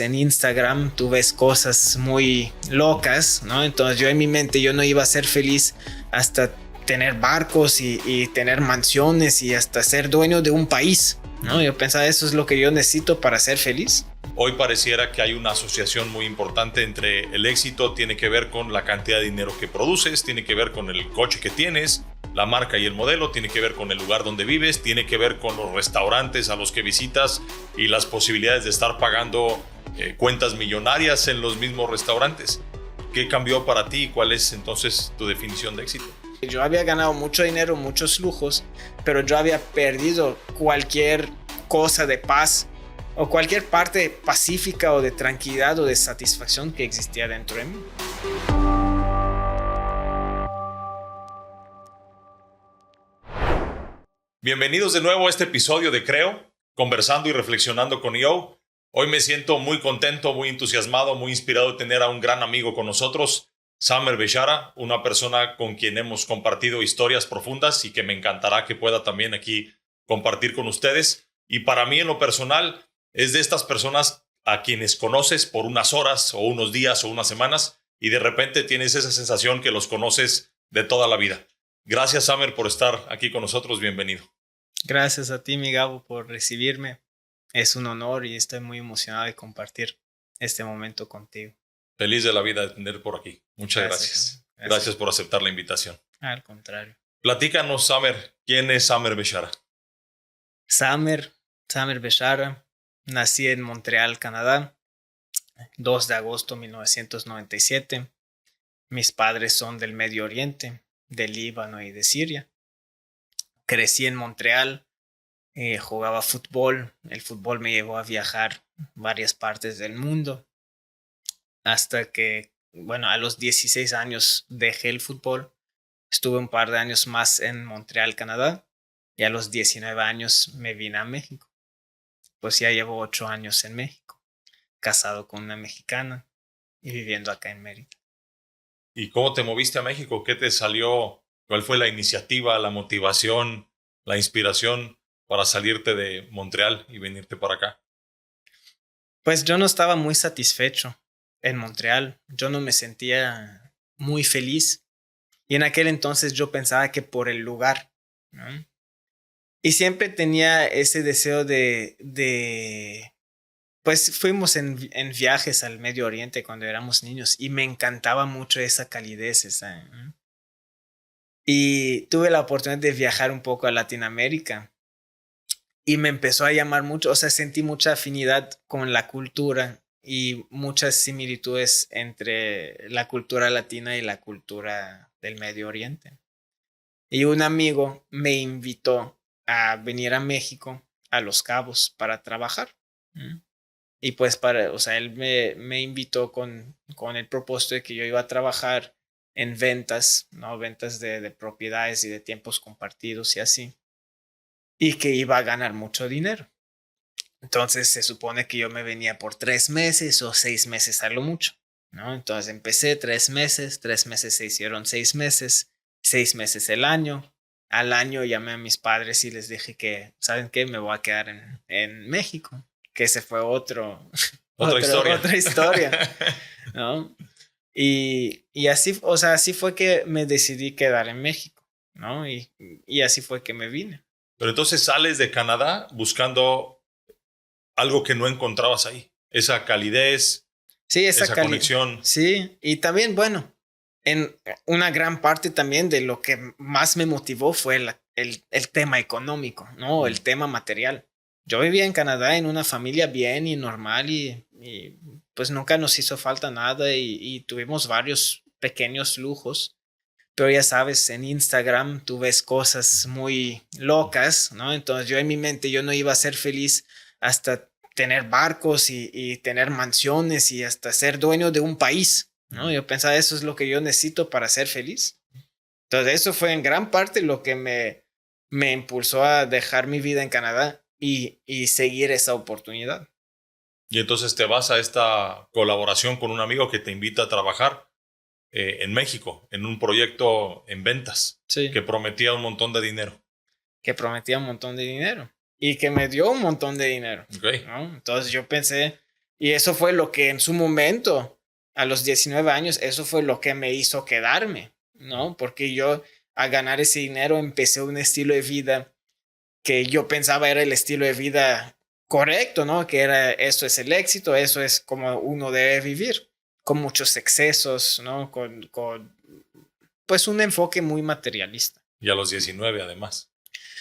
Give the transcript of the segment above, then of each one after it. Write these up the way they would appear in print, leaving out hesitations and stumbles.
En Instagram tú ves cosas muy locas, ¿no? Entonces yo en mi mente yo no iba a ser feliz hasta tener barcos y tener mansiones y hasta ser dueño de un país, ¿no? Yo pensaba, eso es lo que yo necesito para ser feliz. Hoy pareciera que hay una asociación muy importante entre el éxito, tiene que ver con la cantidad de dinero que produces, tiene que ver con el coche que tienes, la marca y el modelo, tiene que ver con el lugar donde vives, tiene que ver con los restaurantes a los que visitas y las posibilidades de estar pagando cuentas millonarias en los mismos restaurantes. ¿Qué cambió para ti y cuál es entonces tu definición de éxito? Yo había ganado mucho dinero, muchos lujos, pero yo había perdido cualquier cosa de paz o cualquier parte pacífica o de tranquilidad o de satisfacción que existía dentro de mí. Bienvenidos de nuevo a este episodio de Creo, conversando y reflexionando con Yo. Hoy me siento muy contento, muy entusiasmado, muy inspirado de tener a un gran amigo con nosotros, Samer Bechara, una persona con quien hemos compartido historias profundas y que me encantará que pueda también aquí compartir con ustedes. Y para mí en lo personal es de estas personas a quienes conoces por unas horas o unos días o unas semanas y de repente tienes esa sensación que los conoces de toda la vida. Gracias, Samer, por estar aquí con nosotros. Bienvenido. Gracias a ti, mi Gabo, por recibirme. Es un honor y estoy muy emocionado de compartir este momento contigo. Feliz de la vida de tener por aquí. Muchas gracias. Gracias por aceptar la invitación. Al contrario. Platícanos, Samer. ¿Quién es Samer Bechara? Samer Bechara. Nací en Montreal, Canadá, 2 de agosto de 1997. Mis padres son del Medio Oriente, del Líbano y de Siria. Crecí en Montreal. Jugaba fútbol. El fútbol me llevó a viajar varias partes del mundo. Hasta que, a los 16 años dejé el fútbol. Estuve un par de años más en Montreal, Canadá. Y a los 19 años me vine a México. Pues ya llevo 8 años en México. Casado con una mexicana y viviendo acá en Mérida. ¿Y cómo te moviste a México? ¿Qué te salió? ¿Cuál fue la iniciativa, la motivación, la inspiración para salirte de Montreal y venirte para acá? Pues yo no estaba muy satisfecho en Montreal. Yo no me sentía muy feliz. Y en aquel entonces yo pensaba que por el lugar, ¿no? Y siempre tenía ese deseo pues fuimos en viajes al Medio Oriente cuando éramos niños y me encantaba mucho esa calidez, ¿no? Y tuve la oportunidad de viajar un poco a Latinoamérica y me empezó a llamar mucho, o sea, sentí mucha afinidad con la cultura y muchas similitudes entre la cultura latina y la cultura del Medio Oriente. Y un amigo me invitó a venir a México, a Los Cabos, para trabajar. Y pues él me invitó con el propósito de que yo iba a trabajar en ventas, ¿no? Ventas de propiedades y de tiempos compartidos y así. Y que iba a ganar mucho dinero. Entonces se supone que yo me venía por 3 meses o 6 meses a lo mucho, ¿no? Entonces empecé 3 meses se hicieron 6 meses, 6 meses el año. Al año llamé a mis padres y les dije que, ¿saben qué? Me voy a quedar en México. Que ese fue otra historia, ¿no? Y así, o sea, así fue que me decidí quedar en México, ¿no? Y así fue que me vine. Pero entonces sales de Canadá buscando algo que no encontrabas ahí. Esa calidez, sí, esa conexión. Sí, y también, en una gran parte también de lo que más me motivó fue el tema económico, ¿no? El tema material. Yo vivía en Canadá en una familia bien y normal y pues nunca nos hizo falta nada y tuvimos varios pequeños lujos. Pero ya sabes, en Instagram tú ves cosas muy locas, ¿no? Entonces yo en mi mente yo no iba a ser feliz hasta tener barcos y tener mansiones y hasta ser dueño de un país, ¿no? Yo pensaba, eso es lo que yo necesito para ser feliz. Entonces eso fue en gran parte lo que me impulsó a dejar mi vida en Canadá y seguir esa oportunidad. Y entonces te vas a esta colaboración con un amigo que te invita a trabajar en México, en un proyecto en ventas, sí, que prometía un montón de dinero. Que prometía un montón de dinero y que me dio un montón de dinero. Okay. ¿No? Entonces yo pensé, Y eso fue lo que en su momento, a los 19 años, eso fue lo que me hizo quedarme, ¿no? Porque yo a ganar ese dinero empecé un estilo de vida que yo pensaba era el estilo de vida correcto, ¿no? Que era, eso es el éxito, eso es como uno debe vivir, con muchos excesos, ¿no? Con pues un enfoque muy materialista. Y a los 19 además.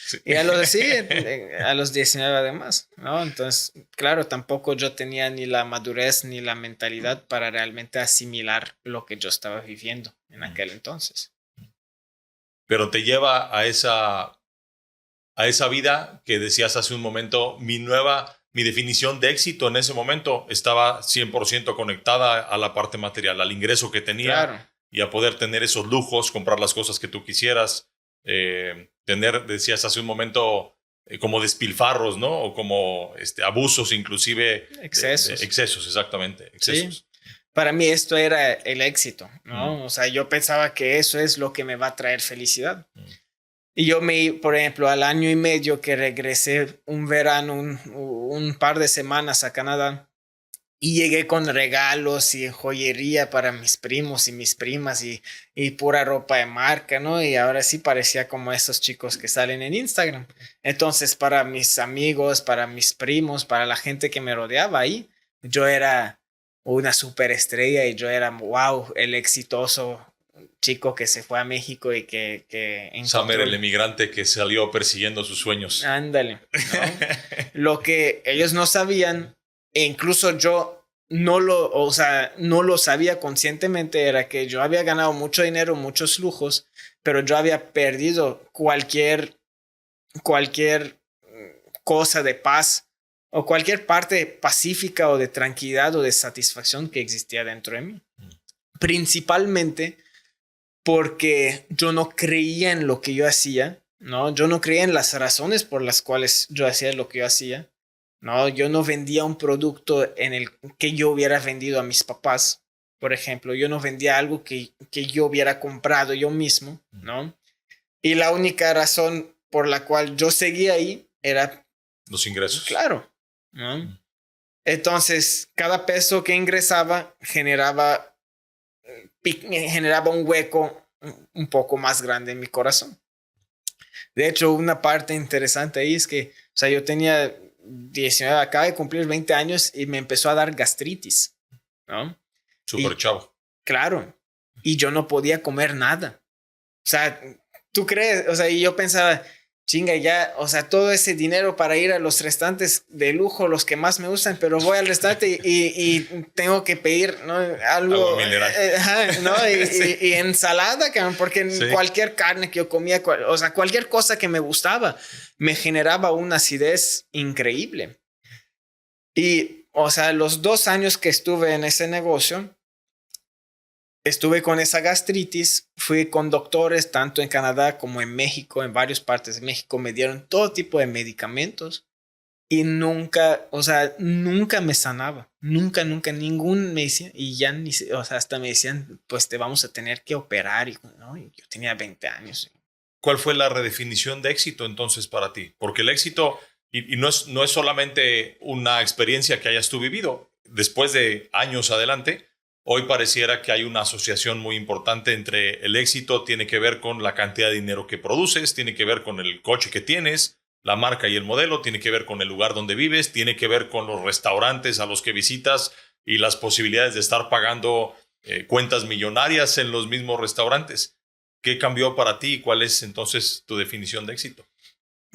Sí. Y a los 19 además, ¿no? Entonces, claro, tampoco yo tenía ni la madurez ni la mentalidad para realmente asimilar lo que yo estaba viviendo en aquel entonces. Pero te lleva a esa vida que decías hace un momento, mi definición de éxito en ese momento estaba 100% conectada a la parte material, al ingreso que tenía, claro, y a poder tener esos lujos, comprar las cosas que tú quisieras, tener, decías hace un momento, como despilfarros, ¿no? O como abusos, inclusive. Excesos. Excesos, exactamente. Excesos. Sí. Para mí esto era el éxito, ¿no? O sea, yo pensaba que eso es lo que me va a traer felicidad. Y yo por ejemplo, al año y medio que regresé un verano, un par de semanas a Canadá, y llegué con regalos y joyería para mis primos y mis primas y pura ropa de marca, ¿no? Y ahora sí parecía como esos chicos que salen en Instagram. Entonces, para mis amigos, para mis primos, para la gente que me rodeaba ahí, yo era una superestrella y yo era, wow, el exitoso chico que se fue a México y que encontró... Samer, el emigrante que salió persiguiendo sus sueños. Ándale, ¿no? Lo que ellos no sabían, e incluso yo no lo sabía conscientemente, era que yo había ganado mucho dinero, muchos lujos, pero yo había perdido cualquier cosa de paz o cualquier parte pacífica o de tranquilidad o de satisfacción que existía dentro de mí. Principalmente porque yo no creía en lo que yo hacía, ¿no? Yo no creía en las razones por las cuales yo hacía lo que yo hacía, ¿no? Yo no vendía un producto en el que yo hubiera vendido a mis papás, por ejemplo. Yo no vendía algo que yo hubiera comprado yo mismo, ¿no? Y la única razón por la cual yo seguía ahí era... los ingresos. Claro, ¿no? Entonces, cada peso que ingresaba generaba un hueco un poco más grande en mi corazón. De hecho, una parte interesante ahí es que, o sea, yo tenía 19, acaba de cumplir 20 años y me empezó a dar gastritis, ¿no? Súper chavo. Claro. Y yo no podía comer nada. O sea, ¿tú crees? O sea, y yo pensaba, chinga, ya, o sea, todo ese dinero para ir a los restaurantes de lujo, los que más me gustan, pero voy al restaurante y tengo que pedir, ¿no? Algo mineral. ¿no? Sí. y ensalada, porque sí, cualquier carne que yo comía, o sea, cualquier cosa que me gustaba, me generaba una acidez increíble. Y, o sea, los 2 años que estuve en ese negocio, estuve con esa gastritis, fui con doctores tanto en Canadá como en México, en varias partes de México, me dieron todo tipo de medicamentos y nunca me sanaba, nunca, ningún me decía, y ya ni, o sea, hasta me decían, pues te vamos a tener que operar, ¿no? Y yo tenía 20 años. ¿Cuál fue la redefinición de éxito entonces para ti? Porque el éxito, y no es solamente una experiencia que hayas tú vivido, después de años adelante, hoy pareciera que hay una asociación muy importante entre el éxito, tiene que ver con la cantidad de dinero que produces, tiene que ver con el coche que tienes, la marca y el modelo, tiene que ver con el lugar donde vives, tiene que ver con los restaurantes a los que visitas y las posibilidades de estar pagando cuentas millonarias en los mismos restaurantes. ¿Qué cambió para ti y cuál es entonces tu definición de éxito?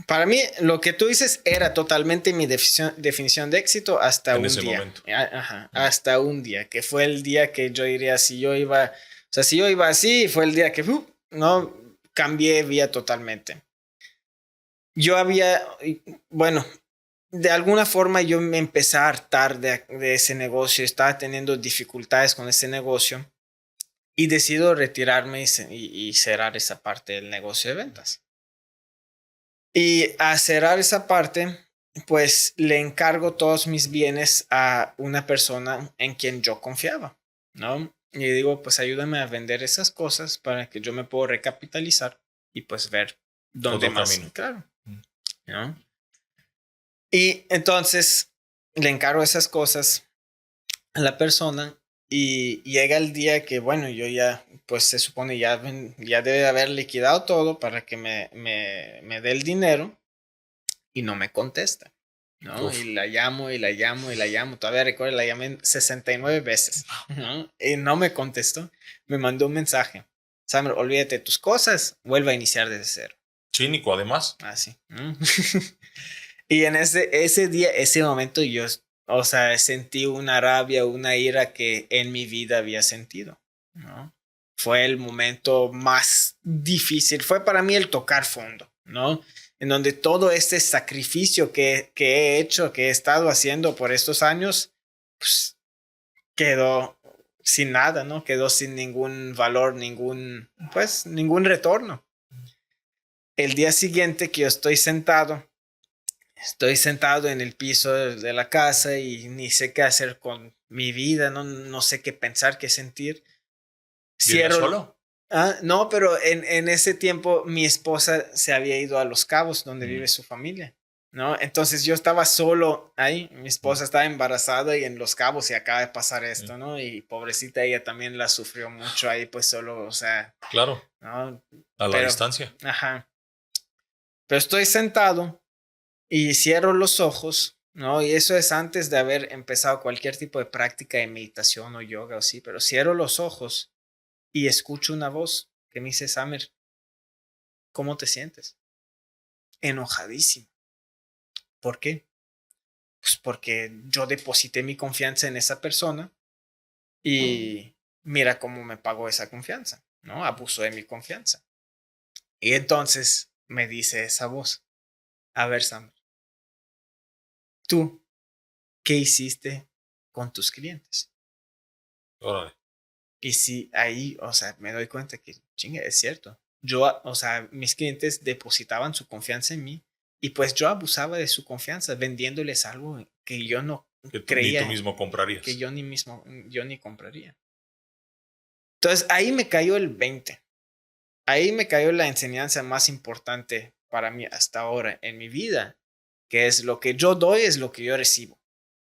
Para mí, lo que tú dices era totalmente mi definición de éxito hasta un día. Momento. Ajá, hasta un día, que fue el día que yo diría, si yo iba así, fue el día que no cambié vía totalmente. Yo de alguna forma yo me empecé a hartar de ese negocio, estaba teniendo dificultades con ese negocio y decido retirarme y cerrar esa parte del negocio de ventas. Y a cerrar esa parte, pues le encargo todos mis bienes a una persona en quien yo confiaba, ¿no? Y digo, pues ayúdame a vender esas cosas para que yo me pueda recapitalizar y pues ver dónde otro más. Camino. Claro, ¿no? Y entonces le encargo esas cosas a la persona y llega el día que, bueno, yo ya, pues se supone ya debe haber liquidado todo para que me dé el dinero y no me contesta, ¿no? Uf. Y la llamo y la llamo y la llamo. Todavía recuerdo, la llamé 69 veces, ¿no? Y no me contestó. Me mandó un mensaje. Samer, olvídate de tus cosas, vuelve a iniciar desde cero. Cínico, además. Así. Y en ese día, ese momento, yo, o sea, sentí una rabia, una ira que en mi vida había sentido, ¿no? Fue el momento más difícil. Fue para mí el tocar fondo, ¿no? En donde todo este sacrificio que he hecho, que he estado haciendo por estos años, pues quedó sin nada, ¿no? Quedó sin ningún valor, pues, ningún retorno. El día siguiente que yo estoy sentado en el piso de la casa y ni sé qué hacer con mi vida, no sé qué pensar, qué sentir. ¿Vivías Cierro. solo? No, pero en ese tiempo mi esposa se había ido a Los Cabos, donde vive su familia, ¿no? Entonces yo estaba solo ahí, mi esposa estaba embarazada y en Los Cabos y acaba de pasar esto, ¿no? Y pobrecita, ella también la sufrió mucho ahí, pues solo, o sea, Claro, ¿no? a la Pero, distancia. ajá. Pero estoy sentado y cierro los ojos, ¿no? Y eso es antes de haber empezado cualquier tipo de práctica de meditación o yoga o así, pero cierro los ojos y escucho una voz que me dice, Samer, ¿cómo te sientes? Enojadísimo. ¿Por qué? Pues porque yo deposité mi confianza en esa persona y mira cómo me pagó esa confianza, ¿no? Abusó de mi confianza. Y entonces me dice esa voz, a ver, Samer, ¿tú qué hiciste con tus clientes? Órale. Y sí, ahí, o sea, me doy cuenta que, chinga, es cierto. Yo, o sea, mis clientes depositaban su confianza en mí y pues yo abusaba de su confianza vendiéndoles algo que yo no Que ni tú creía, mismo que comprarías. yo ni compraría. Entonces ahí me cayó el 20. Ahí me cayó la enseñanza más importante para mí hasta ahora en mi vida, que es lo que yo doy es lo que yo recibo.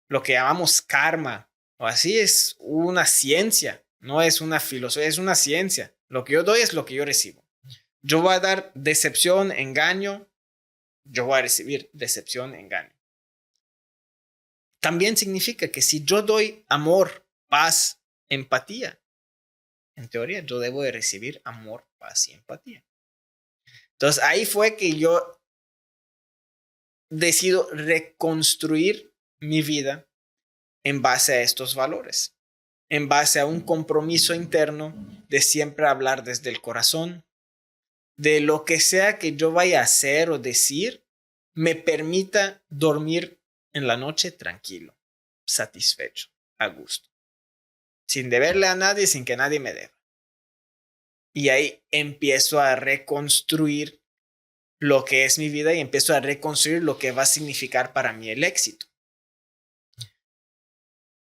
Lo que llamamos karma, o así es una ciencia, no es una filosofía, es una ciencia. Lo que yo doy es lo que yo recibo. Yo voy a dar decepción, engaño, yo voy a recibir decepción, engaño. También significa que si yo doy amor, paz, empatía, en teoría yo debo de recibir amor, paz y empatía. Entonces ahí fue que yo decido reconstruir mi vida en base a estos valores, en base a un compromiso interno de siempre hablar desde el corazón, de lo que sea que yo vaya a hacer o decir, me permita dormir en la noche tranquilo, satisfecho, a gusto, sin deberle a nadie, sin que nadie me deba. Y ahí empiezo a reconstruir lo que es mi vida y empiezo a reconstruir lo que va a significar para mí el éxito.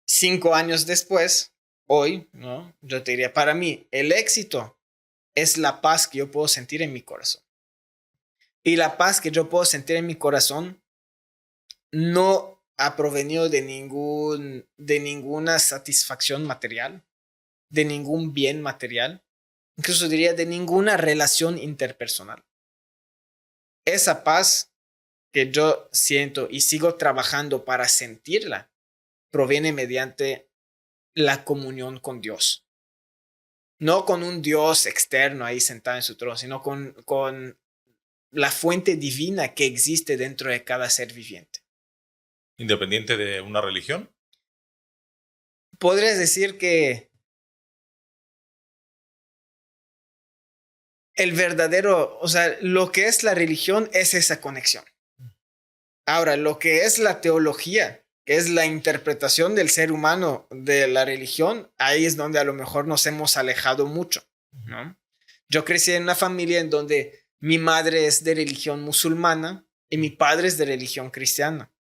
5 años después, hoy, ¿no? Yo te diría, para mí, el éxito es la paz que yo puedo sentir en mi corazón. Y la paz que yo puedo sentir en mi corazón no ha provenido de ninguna satisfacción material, de ningún bien material, incluso diría de ninguna relación interpersonal. Esa paz que yo siento y sigo trabajando para sentirla proviene mediante la comunión con Dios. No con un Dios externo ahí sentado en su trono, sino con la fuente divina que existe dentro de cada ser viviente. Independiente de una religión. Podrías decir que el verdadero, o sea, lo que es la religión es esa conexión. Ahora, lo que es la teología, que es la interpretación del ser humano de la religión, ahí es donde a lo mejor nos hemos alejado mucho, ¿no? Yo crecí en una familia en donde mi madre es de religión musulmana y mi padre es de religión cristiana.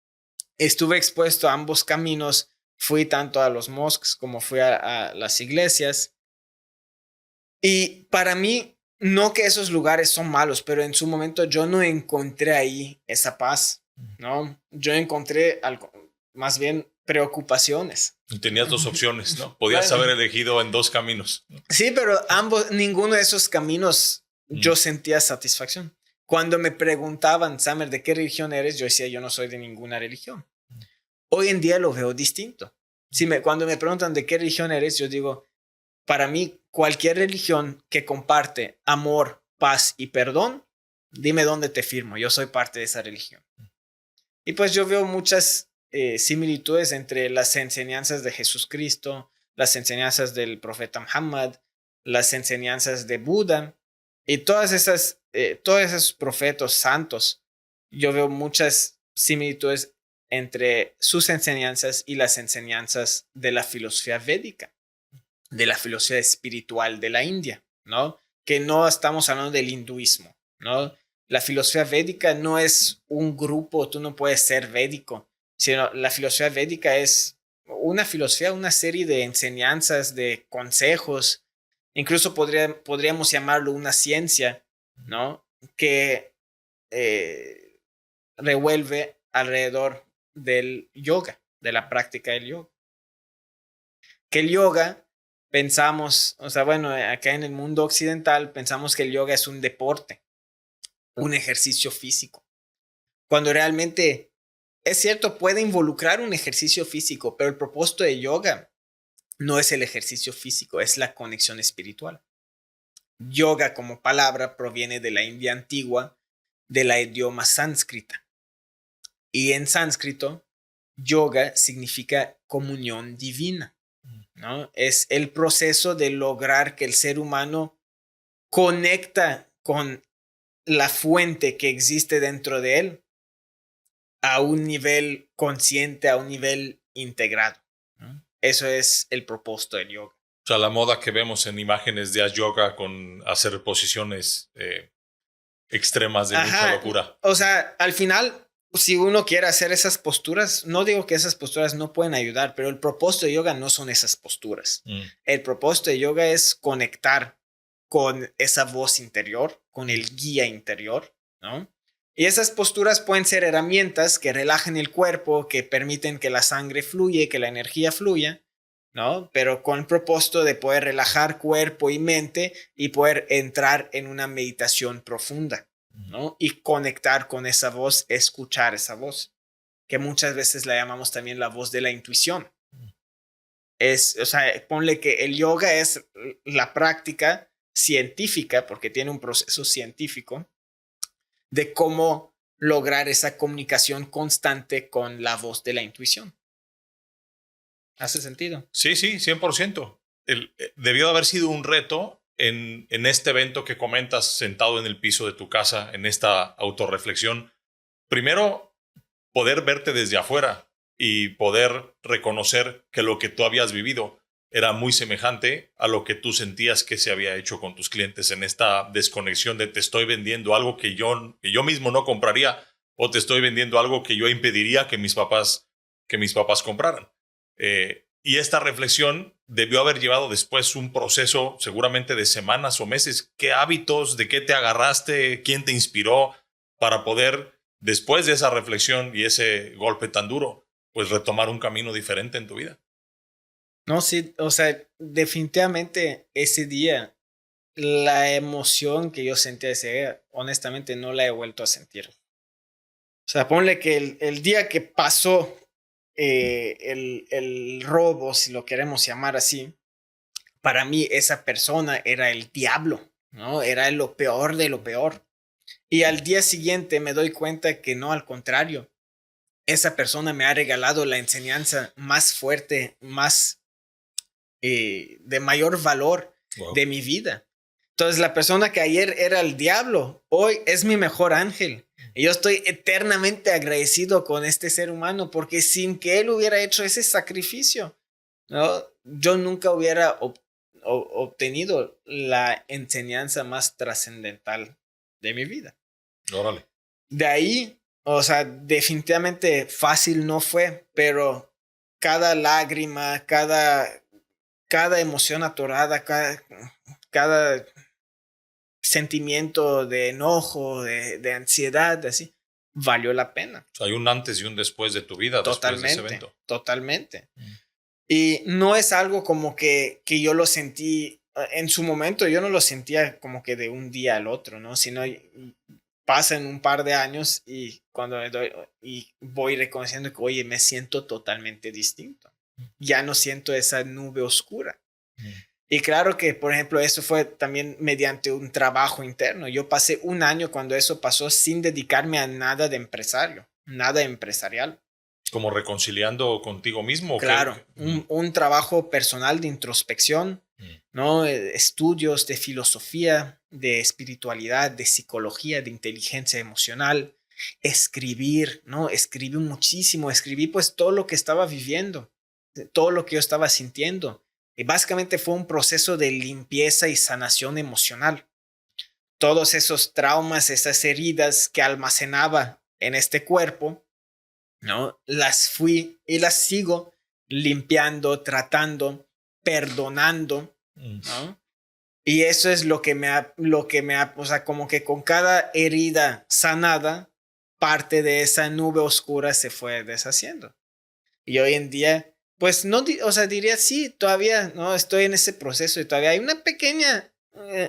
Estuve expuesto a ambos caminos, fui tanto a los mosques como fui a las iglesias. Y para mí, no que esos lugares son malos, pero en su momento yo no encontré ahí esa paz, ¿no? Yo encontré algo. más bien preocupaciones. Y tenías dos opciones, ¿no? Podías Bueno, haber elegido en dos caminos. sí, pero ninguno de esos caminos yo sentía satisfacción. Cuando me preguntaban, Samer, ¿de qué religión eres? Yo decía, yo no soy de ninguna religión. Hoy en día lo veo distinto. Cuando me preguntan de qué religión eres, yo digo, para mí, cualquier religión que comparte amor, paz y perdón, dime dónde te firmo. Yo soy parte de esa religión. Y pues yo veo muchas similitudes entre las enseñanzas de Jesucristo, las enseñanzas del profeta Muhammad, las enseñanzas de Buda y todos esos profetas santos. Yo veo muchas similitudes entre sus enseñanzas y las enseñanzas de la filosofía védica, de la filosofía espiritual de la India, ¿no? Que no estamos hablando del hinduismo, ¿no? La filosofía védica no es un grupo, tú no puedes ser védico, sino la filosofía védica es una filosofía, una serie de enseñanzas, de consejos, incluso podríamos llamarlo una ciencia, ¿no? Que revuelve alrededor del yoga, de la práctica del yoga. Que el yoga, pensamos, o sea, bueno, acá en el mundo occidental pensamos que el yoga es un deporte, un ejercicio físico, cuando realmente es cierto, puede involucrar un ejercicio físico, pero el propósito de yoga no es el ejercicio físico, es la conexión espiritual. Yoga como palabra proviene de la India antigua, de la idioma sánscrita. Y en sánscrito, yoga significa comunión divina, ¿no? Es el proceso de lograr que el ser humano conecta con la fuente que existe dentro de él a un nivel consciente, a un nivel integrado, ¿no? Eso es el propósito del yoga. O sea, la moda que vemos en imágenes de yoga con hacer posiciones extremas de mucha locura. O sea, al final, si uno quiere hacer esas posturas, no digo que esas posturas no pueden ayudar, pero el propósito de yoga no son esas posturas. El propósito de yoga es conectar con esa voz interior, con el guía interior, ¿no? Y esas posturas pueden ser herramientas que relajen el cuerpo, que permiten que la sangre fluya, que la energía fluya, ¿no? Pero con el propósito de poder relajar cuerpo y mente y poder entrar en una meditación profunda, ¿no? Y conectar con esa voz, escuchar esa voz, que muchas veces la llamamos también la voz de la intuición. O sea, ponle que el yoga es la práctica científica, porque tiene un proceso científico, de cómo lograr esa comunicación constante con la voz de la intuición. ¿Hace sentido? Sí, sí, 100%. Debió de haber sido un reto en este evento que comentas sentado en el piso de tu casa, en esta autorreflexión. Primero, poder verte desde afuera y poder reconocer que lo que tú habías vivido era muy semejante a lo que tú sentías que se había hecho con tus clientes en esta desconexión de te estoy vendiendo algo que yo mismo no compraría o te estoy vendiendo algo que yo impediría que mis papás compraran. Y esta reflexión debió haber llevado después un proceso seguramente de semanas o meses. ¿Qué hábitos, de qué te agarraste, quién te inspiró para poder, después de esa reflexión y ese golpe tan duro, pues retomar un camino diferente en tu vida? No, sí, o sea, definitivamente ese día, la emoción que yo sentía ese día, honestamente no la he vuelto a sentir. O sea, ponle que el día que pasó el robo, si lo queremos llamar así, para mí esa persona era el diablo, ¿no? Era lo peor de lo peor. Y al día siguiente me doy cuenta que no, al contrario, esa persona me ha regalado la enseñanza más fuerte, más de mayor valor de mi vida. Entonces, la persona que ayer era el diablo, hoy es mi mejor ángel. Y yo estoy eternamente agradecido con este ser humano porque sin que él hubiera hecho ese sacrificio, ¿no? Yo nunca hubiera obtenido la enseñanza más trascendental de mi vida. Órale. De ahí, o sea, definitivamente fácil no fue, pero cada lágrima, cada emoción atorada, cada sentimiento de enojo, de ansiedad, así, valió la pena. O sea, hay un antes y un después de tu vida después de ese evento. Totalmente. Y no es algo como que yo lo sentí en su momento, yo no lo sentía como que de un día al otro, ¿no? Sino pasan un par de años y cuando voy reconociendo que, oye, me siento totalmente distinto. Ya no siento esa nube oscura. Y claro que, por ejemplo, eso fue también mediante un trabajo interno. Yo pasé un año cuando eso pasó sin dedicarme a nada de empresario, nada empresarial. ¿Como reconciliando contigo mismo? Claro, un trabajo personal de introspección, ¿no? Estudios de filosofía, de espiritualidad, de psicología, de inteligencia emocional, escribir, ¿no? Escribí muchísimo, escribí pues todo lo que estaba viviendo, todo lo que yo estaba sintiendo. Y básicamente fue un proceso de limpieza y sanación emocional. Todos esos traumas, esas heridas que almacenaba en este cuerpo, ¿no? Las fui y las sigo limpiando, tratando, perdonando, ¿no? Y eso es lo que me ha, o sea, como que con cada herida sanada, parte de esa nube oscura se fue deshaciendo. Y hoy en día, pues no, o sea, diría sí, todavía no estoy en ese proceso y todavía hay una pequeña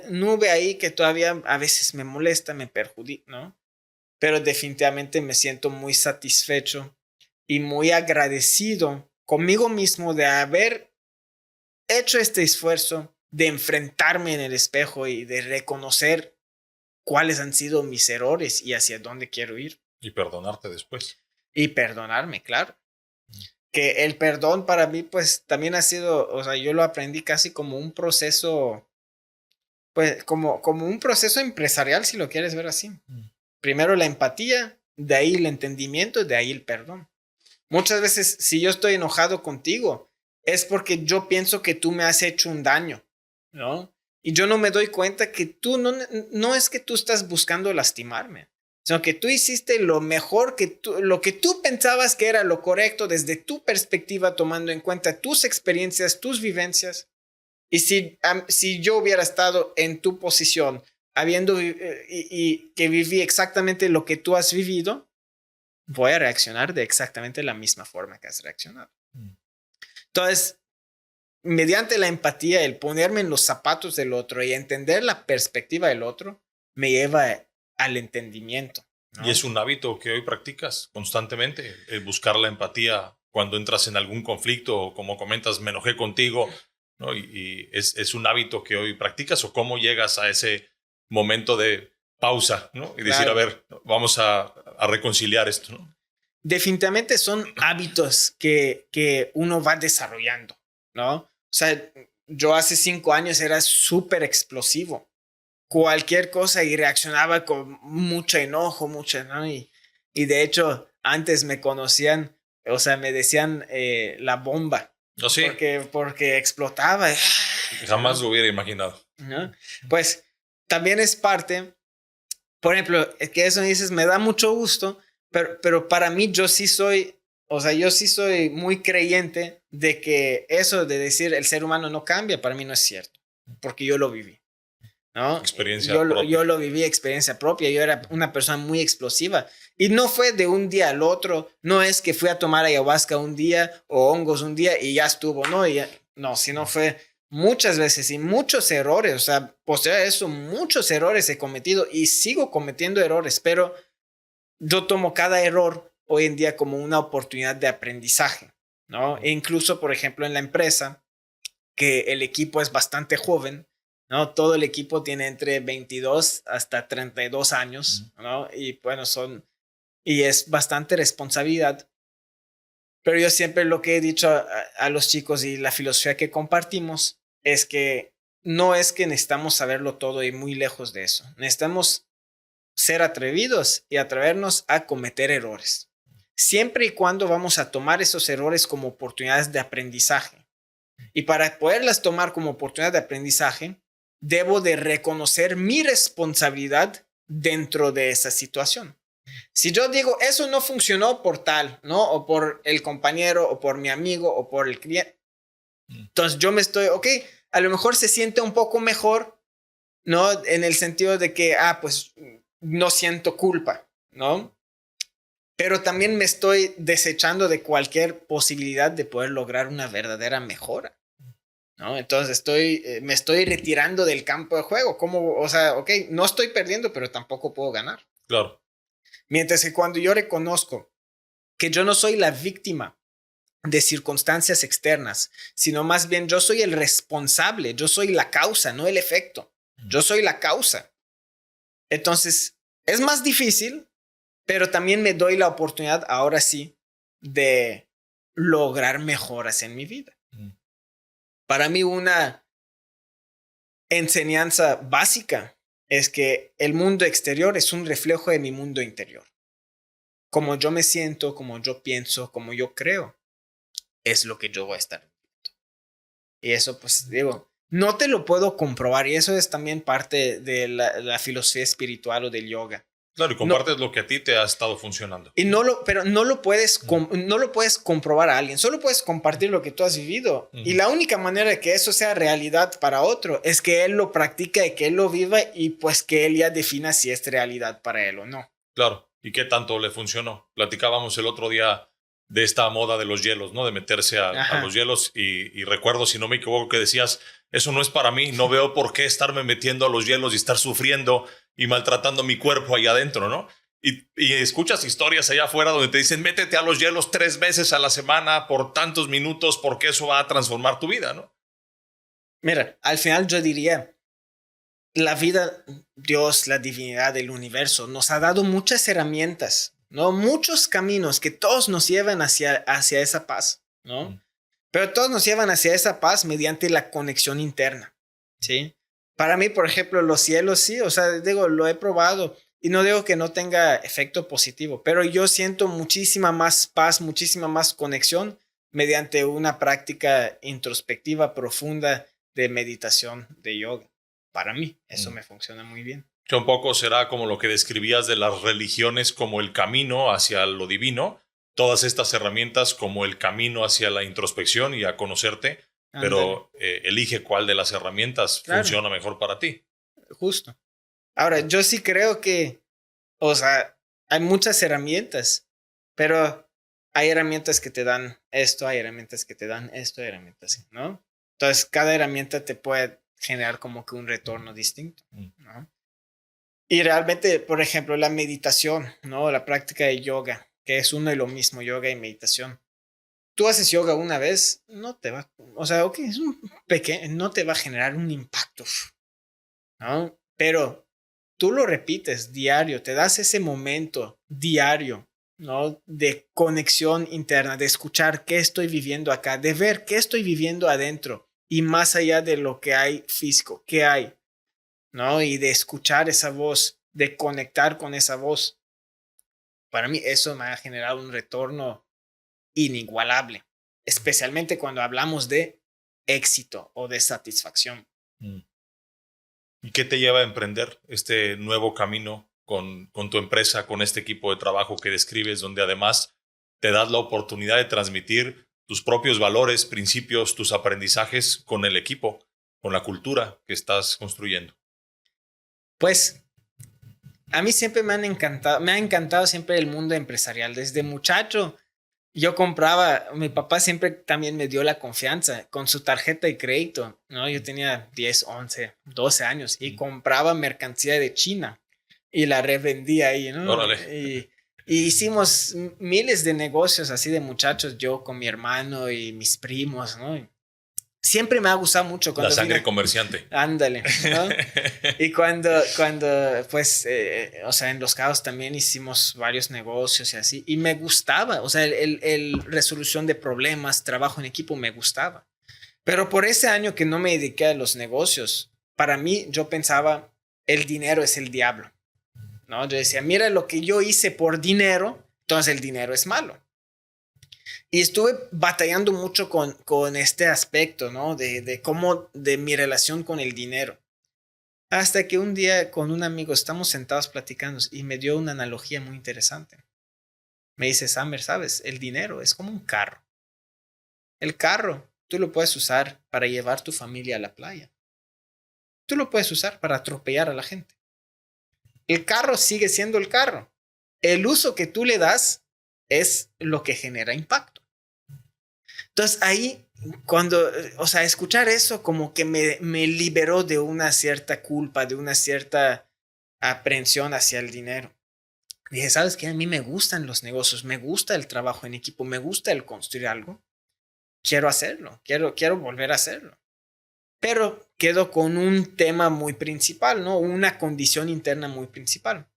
nube ahí que todavía a veces me molesta, me perjudica, ¿no? Pero definitivamente me siento muy satisfecho y muy agradecido conmigo mismo de haber hecho este esfuerzo de enfrentarme en el espejo y de reconocer cuáles han sido mis errores y hacia dónde quiero ir. Y perdonarte después. Y perdonarme, claro. Que el perdón para mí pues también ha sido, o sea, yo lo aprendí casi como un proceso, pues como un proceso empresarial, si lo quieres ver así. Primero la empatía, de ahí el entendimiento, de ahí el perdón. Muchas veces, si yo estoy enojado contigo, es porque yo pienso que tú me has hecho un daño, ¿no? Y yo no me doy cuenta que tú no es que tú estás buscando lastimarme, sino que tú hiciste lo mejor lo que tú pensabas que era lo correcto desde tu perspectiva, tomando en cuenta tus experiencias, tus vivencias. Y si yo hubiera estado en tu posición, habiendo y que viví exactamente lo que tú has vivido, voy a reaccionar de exactamente la misma forma que has reaccionado. Entonces, mediante la empatía, el ponerme en los zapatos del otro y entender la perspectiva del otro, me lleva al entendimiento, ¿no? Y es un hábito que hoy practicas constantemente, el buscar la empatía cuando entras en algún conflicto o, como comentas, me enojé contigo, ¿no? Y es un hábito que hoy practicas, o cómo llegas a ese momento de pausa, ¿no? Y decir, Claro. a ver, vamos a reconciliar esto, ¿no? Definitivamente son hábitos que uno va desarrollando, ¿no? O sea, yo hace 5 años era súper explosivo. Cualquier cosa y reaccionaba con mucho enojo, ¿no? Y de hecho, antes me conocían, o sea, me decían la bomba. ¿No? Sí. Porque explotaba. Jamás lo hubiera imaginado. ¿No? Pues también es parte, por ejemplo, que eso dices, me da mucho gusto, pero para mí yo sí soy muy creyente de que eso de decir el ser humano no cambia, para mí no es cierto, porque yo lo viví, ¿no? Experiencia propia. Yo lo viví, experiencia propia, yo era una persona muy explosiva y no fue de un día al otro, no es que fui a tomar ayahuasca un día o hongos un día y ya estuvo, no, sino fue muchas veces y muchos errores, o sea, posterior a eso, muchos errores he cometido y sigo cometiendo errores, pero yo tomo cada error hoy en día como una oportunidad de aprendizaje, ¿no? E incluso, por ejemplo, en la empresa, que el equipo es bastante joven, ¿no? Todo el equipo tiene entre 22 hasta 32 años, ¿no? Y bueno, y es bastante responsabilidad. Pero yo siempre lo que he dicho a los chicos y la filosofía que compartimos es que no es que necesitamos saberlo todo y muy lejos de eso. Necesitamos ser atrevidos y atrevernos a cometer errores. Siempre y cuando vamos a tomar esos errores como oportunidades de aprendizaje. Y para poderlas tomar como oportunidad de aprendizaje, debo de reconocer mi responsabilidad dentro de esa situación. Si yo digo, eso no funcionó por tal, ¿no? O por el compañero, o por mi amigo, o por el cliente. Entonces yo a lo mejor se siente un poco mejor, ¿no? En el sentido de que, pues no siento culpa, ¿no? pero también me estoy desechando de cualquier posibilidad de poder lograr una verdadera mejora, ¿no? Entonces me estoy retirando del campo de juego. ¿Cómo? O sea, ok, no estoy perdiendo, pero tampoco puedo ganar. Claro. Mientras que cuando yo reconozco que yo no soy la víctima de circunstancias externas, sino más bien yo soy el responsable, yo soy la causa, no el efecto. Yo soy la causa. Entonces, es más difícil, pero también me doy la oportunidad, ahora sí, de lograr mejoras en mi vida. Para mí, una enseñanza básica es que el mundo exterior es un reflejo de mi mundo interior. Como yo me siento, como yo pienso, como yo creo, es lo que yo voy a estar viviendo. Y eso, pues, digo, no te lo puedo comprobar, y eso es también parte de la filosofía espiritual o del yoga. Claro, y compartes lo que a ti te ha estado funcionando. Y pero no lo puedes comprobar a alguien, solo puedes compartir lo que tú has vivido. Y la única manera de que eso sea realidad para otro es que él lo practique, que él lo viva y pues que él ya defina si es realidad para él o no. Claro, ¿y qué tanto le funcionó? Platicábamos el otro día de esta moda de los hielos, ¿no? De meterse a los hielos y recuerdo, si no me equivoco, que decías, eso no es para mí, no veo por qué estarme metiendo a los hielos y estar sufriendo y maltratando mi cuerpo ahí adentro, ¿no? Y escuchas historias allá afuera donde te dicen, métete a los hielos 3 veces a la semana por tantos minutos porque eso va a transformar tu vida, ¿no? Mira, al final yo diría, la vida, Dios, la divinidad, el universo, nos ha dado muchas herramientas, ¿no? Muchos caminos que todos nos llevan hacia esa paz, ¿no? Pero todos nos llevan hacia esa paz mediante la conexión interna, ¿sí? Para mí, por ejemplo, los cielos, sí, o sea, digo, lo he probado y no digo que no tenga efecto positivo, pero yo siento muchísima más paz, muchísima más conexión mediante una práctica introspectiva profunda de meditación, de yoga. Para mí, eso me funciona muy bien. Que un poco será como lo que describías de las religiones como el camino hacia lo divino, todas estas herramientas como el camino hacia la introspección y a conocerte, pero elige cuál de las herramientas funciona mejor para ti. Justo. Ahora, yo sí creo que, o sea, hay muchas herramientas, pero hay herramientas que te dan esto, hay herramientas que te dan esto, hay herramientas, ¿no? Entonces, cada herramienta te puede generar como que un retorno distinto, ¿no? Y realmente, por ejemplo, la meditación, ¿no? La práctica de yoga, que es uno y lo mismo, yoga y meditación. Tú haces yoga una vez, no te va, o sea, ok, es un pequeño, no te va a generar un impacto, ¿no? Pero tú lo repites diario, te das ese momento diario, ¿no? De conexión interna, de escuchar qué estoy viviendo acá, de ver qué estoy viviendo adentro y más allá de lo que hay físico, qué hay, ¿no? Y de escuchar esa voz, de conectar con esa voz. Para mí eso me ha generado un retorno inigualable, especialmente cuando hablamos de éxito o de satisfacción. ¿Y qué te lleva a emprender este nuevo camino con tu empresa, con este equipo de trabajo que describes, donde además te das la oportunidad de transmitir tus propios valores, principios, tus aprendizajes con el equipo, con la cultura que estás construyendo? Pues a mí siempre me ha encantado siempre el mundo empresarial. Desde muchacho yo compraba, mi papá siempre también me dio la confianza con su tarjeta de crédito, ¿no? Yo tenía 10, 11, 12 años y compraba mercancía de China y la revendía ahí, ¿no? Órale. Y hicimos miles de negocios así de muchachos, yo con mi hermano y mis primos, ¿no? Siempre me ha gustado mucho. La sangre comerciante. Ándale, ¿no? Y cuando pues, o sea, en Los Cabos también hicimos varios negocios y así, y me gustaba, o sea, el resolución de problemas, trabajo en equipo me gustaba. Pero por ese año que no me dediqué a los negocios, para mí yo pensaba, el dinero es el diablo, ¿no? Yo decía, mira lo que yo hice por dinero, entonces el dinero es malo. Y estuve batallando mucho con este aspecto, ¿no? De cómo, de mi relación con el dinero. Hasta que un día con un amigo estamos sentados platicando y me dio una analogía muy interesante. Me dice, Samer, ¿sabes? El dinero es como un carro. El carro, tú lo puedes usar para llevar tu familia a la playa. Tú lo puedes usar para atropellar a la gente. El carro sigue siendo el carro. El uso que tú le das es lo que genera impacto. Entonces ahí, escuchar eso como que me liberó de una cierta culpa, de una cierta aprehensión hacia el dinero. Dije, ¿sabes qué? A mí me gustan los negocios, me gusta el trabajo en equipo, me gusta el construir algo. Quiero hacerlo, quiero volver a hacerlo. Pero quedo con un tema muy principal, ¿no? Una condición interna muy principal.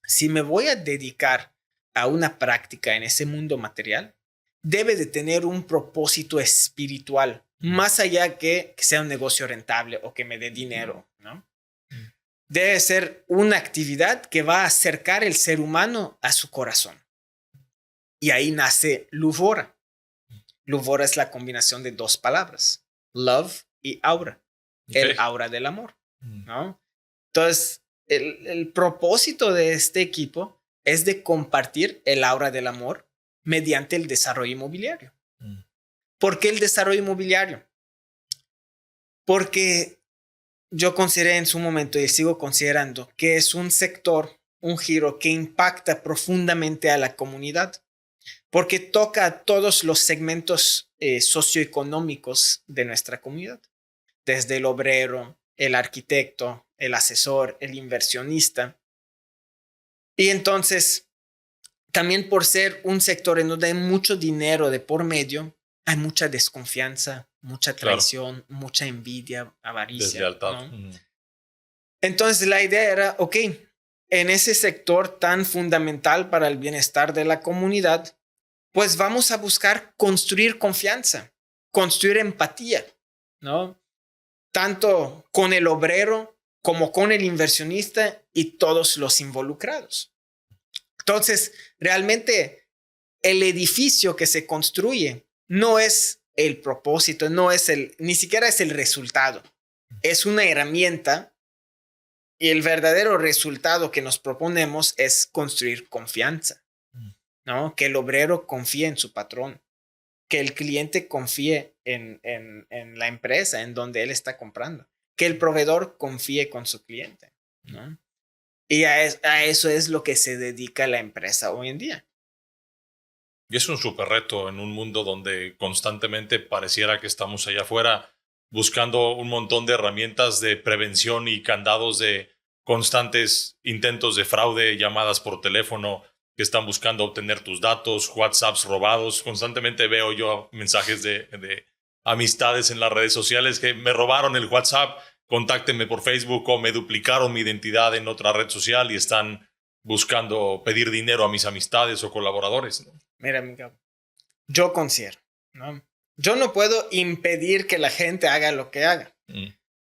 Si me voy a dedicar a una práctica en ese mundo material, debe de tener un propósito espiritual, más allá que sea un negocio rentable o que me dé dinero, ¿no? Debe ser una actividad que va a acercar el ser humano a su corazón. Y ahí nace Luvora. Luvora es la combinación de dos palabras, love y aura, el aura del amor, ¿no? Entonces, el propósito de este equipo es de compartir el aura del amor mediante el desarrollo inmobiliario. ¿Por qué el desarrollo inmobiliario? Porque yo consideré en su momento y sigo considerando que es un sector, un giro que impacta profundamente a la comunidad, porque toca a todos los segmentos socioeconómicos de nuestra comunidad, desde el obrero, el arquitecto, el asesor, el inversionista. Y entonces, también por ser un sector en donde hay mucho dinero de por medio, hay mucha desconfianza, mucha traición, mucha envidia, avaricia. Deslealtad. ¿No? Entonces la idea era, ok, en ese sector tan fundamental para el bienestar de la comunidad, pues vamos a buscar construir confianza, construir empatía, ¿no? Tanto con el obrero como con el inversionista y todos los involucrados. Entonces, realmente el edificio que se construye no es el propósito, ni siquiera es el resultado. Es una herramienta y el verdadero resultado que nos proponemos es construir confianza, ¿no? Que el obrero confíe en su patrón, que el cliente confíe en la empresa en donde él está comprando, que el proveedor confíe con su cliente, ¿no? Y a eso es lo que se dedica la empresa hoy en día. Y es un súper reto en un mundo donde constantemente pareciera que estamos allá afuera buscando un montón de herramientas de prevención y candados de constantes intentos de fraude, llamadas por teléfono que están buscando obtener tus datos, WhatsApps robados. Constantemente veo yo mensajes de amistades en las redes sociales que me robaron el WhatsApp, contáctenme por Facebook, o me duplicaron mi identidad en otra red social y están buscando pedir dinero a mis amistades o colaboradores, ¿no? Mira, amigo, yo considero, ¿no? Yo no puedo impedir que la gente haga lo que haga.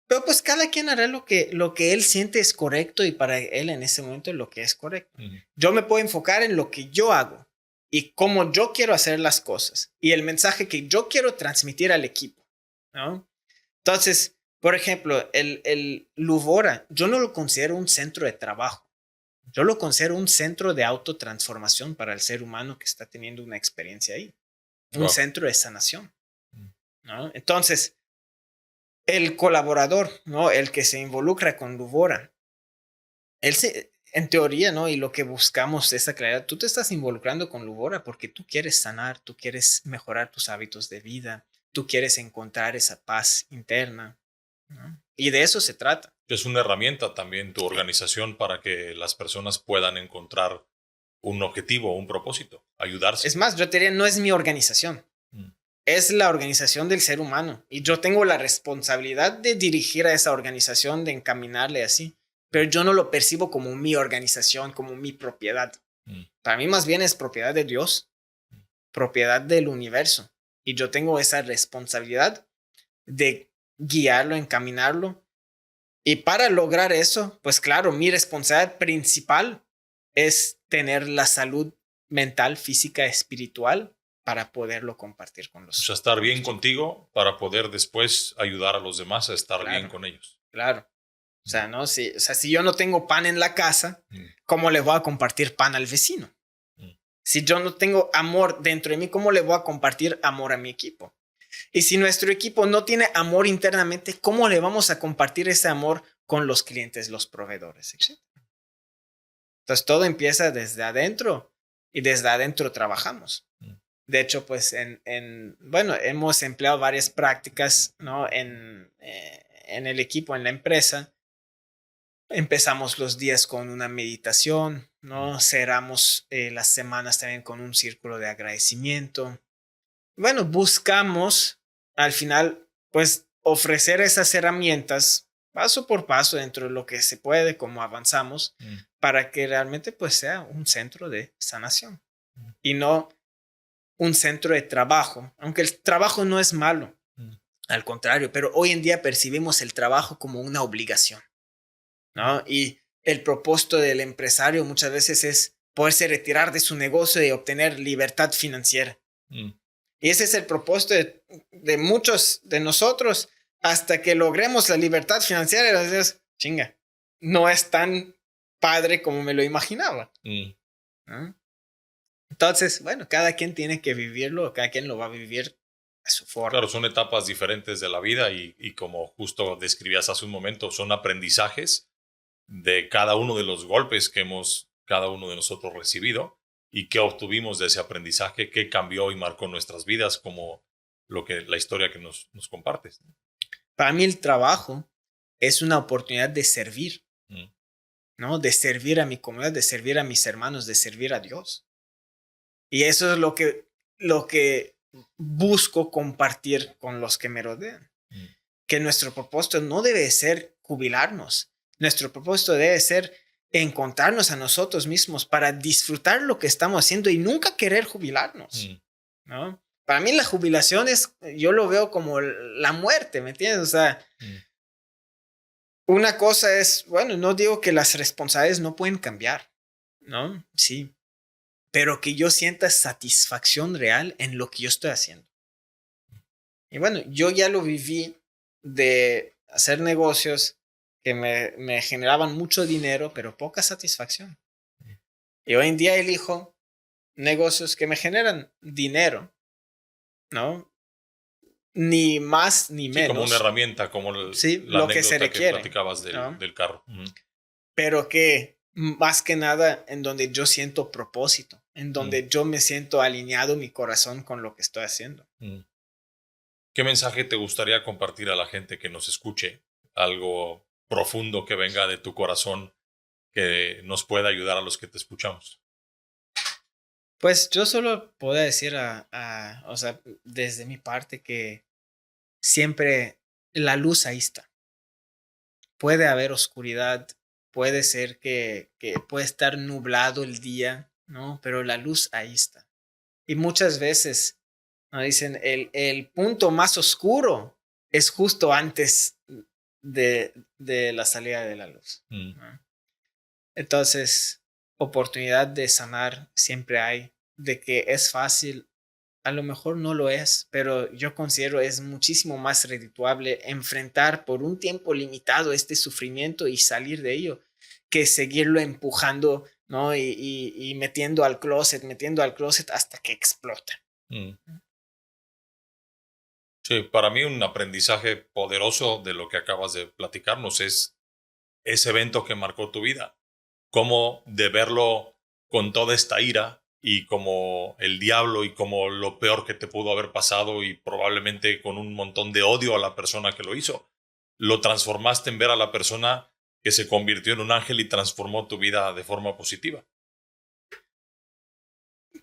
Pero pues cada quien hará lo que él siente es correcto y para él en ese momento es lo que es correcto. Yo me puedo enfocar en lo que yo hago y cómo yo quiero hacer las cosas y el mensaje que yo quiero transmitir al equipo, ¿no? Entonces, por ejemplo, el Luvora, yo no lo considero un centro de trabajo. Yo lo considero un centro de autotransformación para el ser humano que está teniendo una experiencia ahí. Un centro de sanación, ¿no? Entonces, el colaborador, ¿no? El que se involucra con Luvora, en teoría, ¿no? Y lo que buscamos es esa claridad. Tú te estás involucrando con Luvora porque tú quieres sanar, tú quieres mejorar tus hábitos de vida, tú quieres encontrar esa paz interna, ¿no? Y de eso se trata. Es una herramienta también tu organización para que las personas puedan encontrar un objetivo, un propósito, ayudarse. Es más, yo te diría, no es mi organización. Es la organización del ser humano. Y yo tengo la responsabilidad de dirigir a esa organización, de encaminarle así. Pero yo no lo percibo como mi organización, como mi propiedad. Para mí más bien es propiedad de Dios, propiedad del universo. Y yo tengo esa responsabilidad de guiarlo, encaminarlo. Y para lograr eso, pues claro, mi responsabilidad principal es tener la salud mental, física, espiritual para poderlo compartir con los. O sea, estar bien contigo para poder después ayudar a los demás a estar bien con ellos. Claro. O sea, ¿no? Si yo no tengo pan en la casa, ¿cómo le voy a compartir pan al vecino? Si yo no tengo amor dentro de mí, ¿cómo le voy a compartir amor a mi equipo? Y si nuestro equipo no tiene amor internamente, ¿cómo le vamos a compartir ese amor con los clientes, los proveedores, etc.? Entonces todo empieza desde adentro y desde adentro trabajamos. De hecho, pues, bueno, hemos empleado varias prácticas, ¿no? En el equipo, en la empresa. Empezamos los días con una meditación, ¿no? Cerramos las semanas también con un círculo de agradecimiento. Bueno, buscamos al final, pues, ofrecer esas herramientas paso por paso dentro de lo que se puede, como avanzamos, para que realmente, pues, sea un centro de sanación y no un centro de trabajo, aunque el trabajo no es malo, al contrario, pero hoy en día percibimos el trabajo como una obligación, ¿no? Y el propósito del empresario muchas veces es poderse retirar de su negocio y obtener libertad financiera. Y ese es el propósito de muchos de nosotros hasta que logremos la libertad financiera. Y dices, chinga, no es tan padre como me lo imaginaba. ¿No? Entonces, bueno, cada quien tiene que vivirlo, cada quien lo va a vivir a su forma. Claro, son etapas diferentes de la vida y como justo describías hace un momento, son aprendizajes de cada uno de los golpes que hemos cada uno de nosotros recibido y qué obtuvimos de ese aprendizaje, qué cambió y marcó nuestras vidas, como la historia que nos compartes. Para mí el trabajo es una oportunidad de servir, ¿no? De servir a mi comunidad, de servir a mis hermanos, de servir a Dios. Y eso es lo que busco compartir con los que me rodean. Que nuestro propósito no debe ser jubilarnos. Nuestro propósito debe ser encontrarnos a nosotros mismos para disfrutar lo que estamos haciendo y nunca querer jubilarnos, ¿no? Para mí la jubilación yo lo veo como la muerte, ¿me entiendes? O sea, una cosa es, bueno, no digo que las responsabilidades no pueden cambiar, ¿no? Sí, pero que yo sienta satisfacción real en lo que yo estoy haciendo. Y bueno, yo ya lo viví de hacer negocios que me generaban mucho dinero, pero poca satisfacción. Y hoy en día elijo negocios que me generan dinero, ¿no? Ni más ni menos. Sí, como una herramienta, como sí, la lo que se anécdota requiere, que platicabas ¿no? del carro. Pero que más que nada en donde yo siento propósito, en donde yo me siento alineado mi corazón con lo que estoy haciendo. ¿Qué mensaje te gustaría compartir a la gente que nos escuche? Algo profundo que venga de tu corazón que nos pueda ayudar a los que te escuchamos. Pues yo solo puedo decir o sea, desde mi parte que siempre la luz ahí está. Puede haber oscuridad, puede ser que puede estar nublado el día, ¿no? Pero la luz ahí está. Y muchas veces nos dicen, el punto más oscuro es justo antes de la salida de la luz, ¿no? Entonces, oportunidad de sanar siempre hay, de que es fácil. A lo mejor no lo es, pero yo considero es muchísimo más redituable enfrentar por un tiempo limitado este sufrimiento y salir de ello que seguirlo empujando, ¿no? Y metiendo al closet hasta que explota. Sí, para mí un aprendizaje poderoso de lo que acabas de platicarnos es ese evento que marcó tu vida. Cómo de verlo con toda esta ira y como el diablo y como lo peor que te pudo haber pasado y probablemente con un montón de odio a la persona que lo hizo, lo transformaste en ver a la persona que se convirtió en un ángel y transformó tu vida de forma positiva.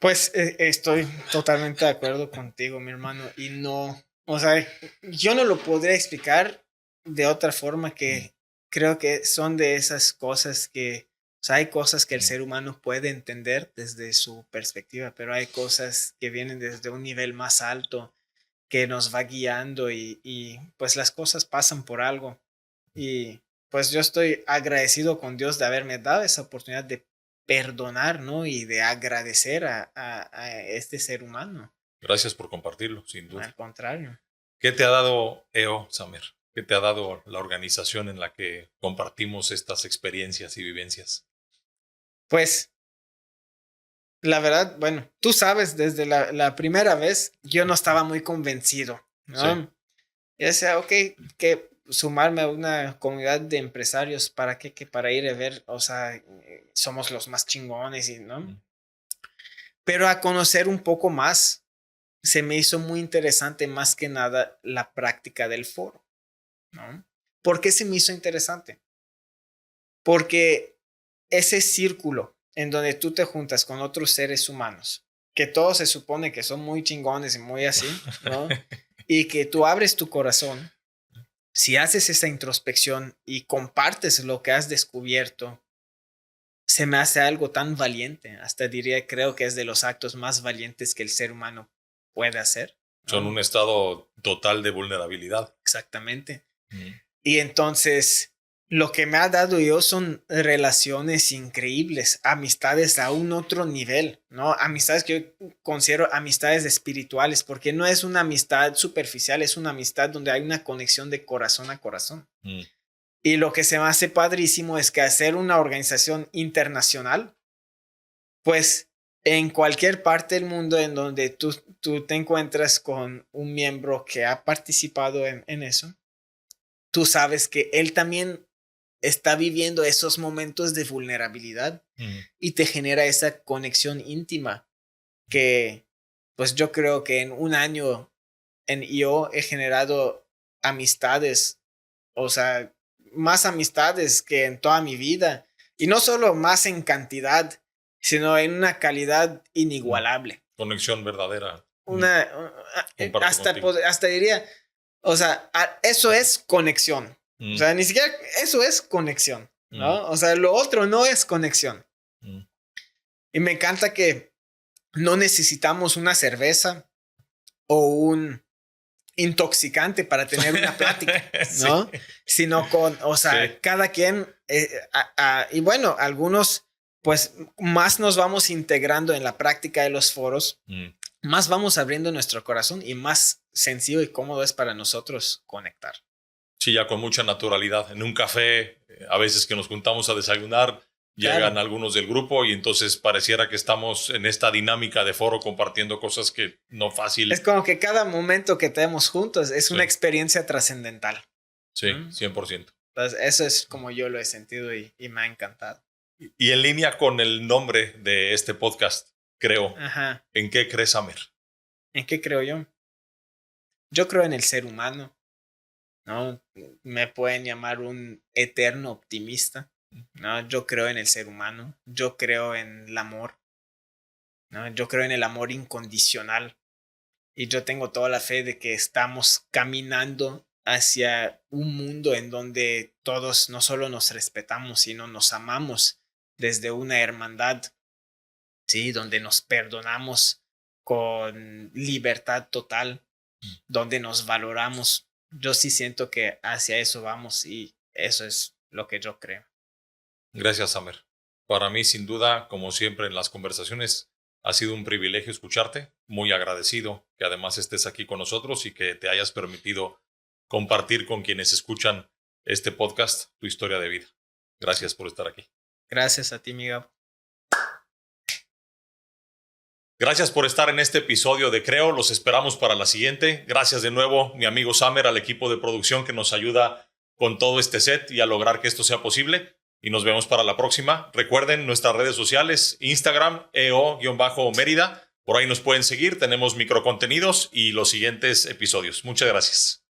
Pues estoy totalmente de acuerdo contigo, mi hermano, y no, o sea, yo no lo podría explicar de otra forma que creo que son de esas cosas que, o sea, hay cosas que el ser humano puede entender desde su perspectiva, pero hay cosas que vienen desde un nivel más alto que nos va guiando y pues las cosas pasan por algo. Y pues yo estoy agradecido con Dios de haberme dado esa oportunidad de perdonar, ¿no? Y de agradecer a este ser humano. Gracias por compartirlo, sin duda. Al contrario. ¿Qué te ha dado EO, Samer? ¿Qué te ha dado la organización en la que compartimos estas experiencias y vivencias? Pues, la verdad, bueno, tú sabes, desde la primera vez yo no estaba muy convencido, ¿no? Sí. Y decía, ok, que sumarme a una comunidad de empresarios, ¿para qué? Que para ir a ver, o sea, somos los más chingones, ¿no? Pero a conocer un poco más, se me hizo muy interesante más que nada la práctica del foro, ¿no? ¿Por qué se me hizo interesante? Porque ese círculo en donde tú te juntas con otros seres humanos, que todos se supone que son muy chingones y muy así, ¿no? Y que tú abres tu corazón, si haces esa introspección y compartes lo que has descubierto, se me hace algo tan valiente. Hasta diría, creo que es de los actos más valientes que el ser humano puede hacer, ¿no? Son un estado total de vulnerabilidad. Exactamente. Y entonces, lo que me ha dado yo son relaciones increíbles, amistades a un otro nivel, ¿no? Amistades que yo considero amistades espirituales, porque no es una amistad superficial, es una amistad donde hay una conexión de corazón a corazón. Y lo que se me hace padrísimo es que hacer una organización internacional, pues en cualquier parte del mundo en donde tú te encuentras con un miembro que ha participado en eso, tú sabes que él también está viviendo esos momentos de vulnerabilidad y te genera esa conexión íntima que, pues yo creo que en un año en IO he generado amistades, o sea, más amistades que en toda mi vida. Y no solo más en cantidad, sino en una calidad inigualable. Conexión verdadera. Hasta diría, o sea, eso es conexión. O sea, ni siquiera eso es conexión, ¿no? O sea, lo otro no es conexión. Y me encanta que no necesitamos una cerveza o un intoxicante para tener una plática, ¿no? Sí. Sino con, o sea, sí, cada quien, y bueno, algunos, pues más nos vamos integrando en la práctica de los foros, más vamos abriendo nuestro corazón y más sencillo y cómodo es para nosotros conectar. Sí, ya con mucha naturalidad. En un café, a veces que nos juntamos a desayunar, llegan algunos del grupo y entonces pareciera que estamos en esta dinámica de foro compartiendo cosas que no fácil. Es como que cada momento que tenemos juntos es una experiencia trascendental. Sí, 100%. Entonces, eso es como yo lo he sentido y me ha encantado. Y en línea con el nombre de este podcast, creo. Ajá. ¿En qué crees, Samer? ¿En qué creo yo? Yo creo en el ser humano, ¿no? Me pueden llamar un eterno optimista, ¿no? Yo creo en el ser humano, yo creo en el amor, ¿no? Yo creo en el amor incondicional y yo tengo toda la fe de que estamos caminando hacia un mundo en donde todos no solo nos respetamos, sino nos amamos desde una hermandad, ¿sí? Donde nos perdonamos con libertad total, donde nos valoramos. Yo sí siento que hacia eso vamos y eso es lo que yo creo. Gracias, Samer. Para mí, sin duda, como siempre en las conversaciones, ha sido un privilegio escucharte. Muy agradecido que además estés aquí con nosotros y que te hayas permitido compartir con quienes escuchan este podcast tu historia de vida. Gracias por estar aquí. Gracias a ti, Miguel. Gracias por estar en este episodio de Creo. Los esperamos para la siguiente. Gracias de nuevo, mi amigo Samer, al equipo de producción que nos ayuda con todo este set y a lograr que esto sea posible. Y nos vemos para la próxima. Recuerden nuestras redes sociales, Instagram, EO-Mérida. Por ahí nos pueden seguir. Tenemos microcontenidos y los siguientes episodios. Muchas gracias.